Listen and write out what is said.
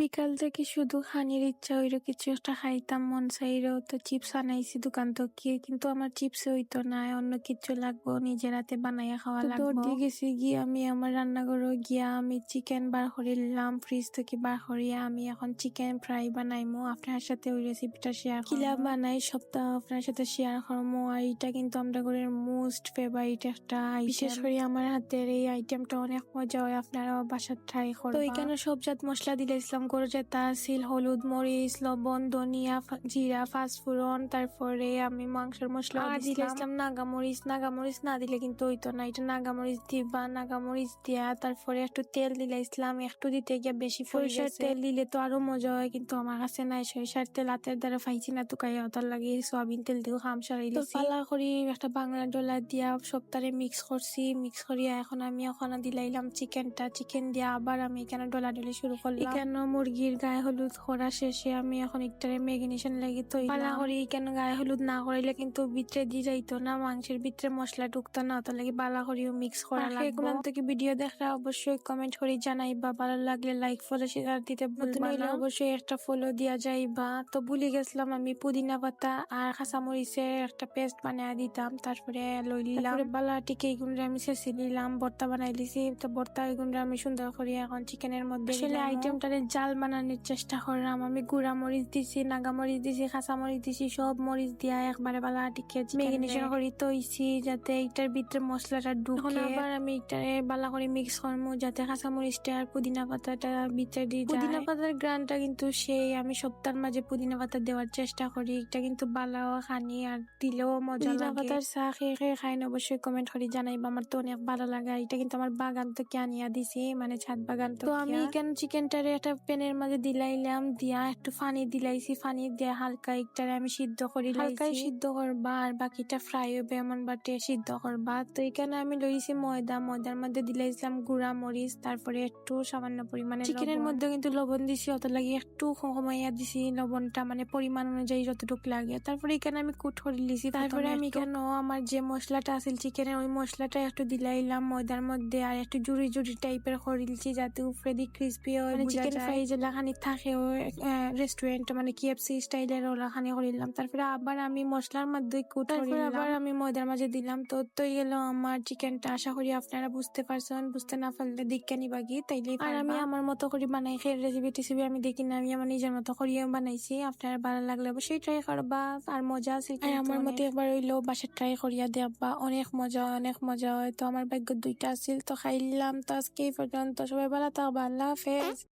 বিকাল থেকে শুধু খানির ইচ্ছা হইলো, কিছু একটা খাইতাম মন চাইলো, তো চিপস আনাইছি দোকান থেকে, কিন্তু আমার চিপস হইতো না, অন্য কিছু লাগবো, নিজের হাতে বানাইয়া খাওয়া লাগবো। দৌড় দিয়ে গেছি গিয়ে আমি আমার রান্নাঘরে গিয়া আমি চিকেন বার করিলাম ফ্রিজ থেকে, বার করিয়া আমি এখন চিকেন ফ্রাই বানাইমু। আপনার সাথে ওই রেসিপিটা শেয়ার কিলা বানাই সপ্তাহ আপনার সাথে শেয়ার করবো। আর এটা কিন্তু আমরা ঘরের মোস্ট ফেভারিট একটা আইটেম, বিশেষ করে আমার হাতের এই আইটেমটা অনেক মজা হয়, আপনারাও বাসায় ট্রাই করবেন। তো এখানে সব জাত মশলা দিলাম, গরু যেটা আছিল হলুদ, মরিচ, লবণ, ধনিয়া, জিরা, ফাঁসফোড়ন, তারপরে আমি মাংসের মশলা দিলাম নাগামরিচ। নাগামরিচ না দিলে কিন্তু হইতো না, এটা নাগামরিচ দিবা, নাগামরিচ দিয়া তারপরে একটু তেল দিলাম, একটু দিতে গিয়ে বেশি সরিষার তেল দিলে তো আরো মজা হয়, কিন্তু আমার কাছে নাই সরিষার তেল, হাতের দ্বারা পাইছি না, তো কাই হতার লাগে সয়াবিন তেল দিয়েও খাম সারাই তো পালা করি একটা বাংলা ডলা দিয়া সপ্তাহে মিক্স করছি। মিক্স করিয়া এখন আমি ওখানে দিলাইলাম চিকেন দিয়া আবার আমি এখানে ডলাডলি শুরু করলাম। এখানে মুরগির গায়ে হলুদ করা শেষে আমি এখন একটারে ম্যাগনেশন লাগি তো পালা করি। এখানে গায়ে হলুদ না করিলে কিন্তু ভিতরে দিয়ে যাইতো না, মাংসের ভিতরে মশলা ঢুকতো না, তো লাগে বালা করিও মিক্স করা লাগবে। এগুলো থেকে ভিডিও দেখলে অবশ্যই কমেন্ট করে জানাইবা, ভালো লাগলে লাইক ফলো শেয়ার দিতে ভুলবা না, অবশ্যই একটা ফলো দিয়া যাইবা। তো ভুলে গেছিলাম আমি পুদিনা পাতা আর কাঁচামরিচের একটা পেস্ট বানিয়ে দিতাম, তারপরে লইলাম বালা টিকে এগুলো আমি শেষে দিলাম, ভর্তা বানাই দিছি। তো ভর্তা এগুলো আমি সুন্দর করে এখন চিকেনের মধ্যে আসলে আইটেমটারে জাল বানানোর চেষ্টা করলাম। আমি গুঁড়া মরিচ দিছি, নাগা মরিচ দিছি, কাঁচা মরিচ দিছি, সব মরিচ দিয়া একবারে বালা টিকে ম্যারিনেশন করে তৈছি, যাতে এটার ভিতরে মশলাটা ঢুকে। আবার আমি এটারে বালা করে মিক্স করবো, যাতে কাঁচা মরিচটা আর পুদিনা পাতাটা ভিতরে দিয়ে যায়। পুদিনা পাতার গ্রানটা কিন্তু সেই, আমি সপ্তাহের মাঝে পুদিনা পাতা দেওয়ার চেষ্টা করি, এটা কিন্তু বালাও খানি আর দিলেও মজা লাগে। পুদিনা পাতার চা খেয়ে খাই না, অবশ্যই কমেন্ট করে জানাইবা, আমার তো অনেক ভালো লাগে। এটা কিন্তু আমার বাগান থেকে আনিয়া দিছি, মানে ছাদ বাগান। তো আমি এখানে চিকেনটারে একটা প্যানের মাঝে দিলাইলাম, দিয়া একটু পানি দিলাইছি, পানি দিয়ে হালকা একটারে আমি সিদ্ধ করি, হালকাই সিদ্ধ করবা আর বাকিটা ফ্রাই হবে এমন বাটে সিদ্ধ করবা। তো এখানে আমি লইছি ময়দার মধ্যে দিলাইছিলাম গুঁড়া মরিচ, তারপরে একটু সামান্য পরিমাণে চিকেনের মধ্যে কিন্তু লবণ দিছি, অত লাগে একটু কমাইয়া দিছি লবণটা, মানে পরিমাণ অনুযায়ী যতটুকু লাগে। তারপরে এখানে আমি কুট করে দিছি, তারপরে আমি এখানে আমার যে মশলাটা আছে চিকেনের, ওই মশলাটা একটু দিলাইলাম ময়দার মধ্যে, আর একটু জুড়ি টাইপের করে দিচ্ছি, যাতে উপরে দিয়ে ক্রিস্পি হয়। চিকেন ফ্রাই যেটা খানি থাকে রেস্টুরেন্ট, মানে KFC স্টাইলের ওলা খানি করিলাম। তারপরে আবার আমি মশলার মধ্যে কুট করে আবার আমি ময়দার মাঝে দিলাম। তো গেল আমার চিকেনটা। আশা করি আপনারা বুঝতে পারছেন, বুঝতে না পারলে দেখে নিবা গিয়ে তাইলে। আর আমি আমার মতো করে বানাই খেয়ে রেসিপি আমি দেখি না, আমি আমার নিজের মতো করিয়ে বানাইছি। আপনারা ভালো লাগলে অবশ্যই ট্রাই করবা, আর মজা আছে। আর আমার মতো একবার হইলো বাসা ট্রাই করিয়া দেখবা, অনেক মজা হয়। তো আমার ভাগ্য দুইটা আছিল, তো খাইলাম। তো আজকে এই পর্যন্ত, সবাই ভালো থাকবা, আল্লাহ হাফেজ।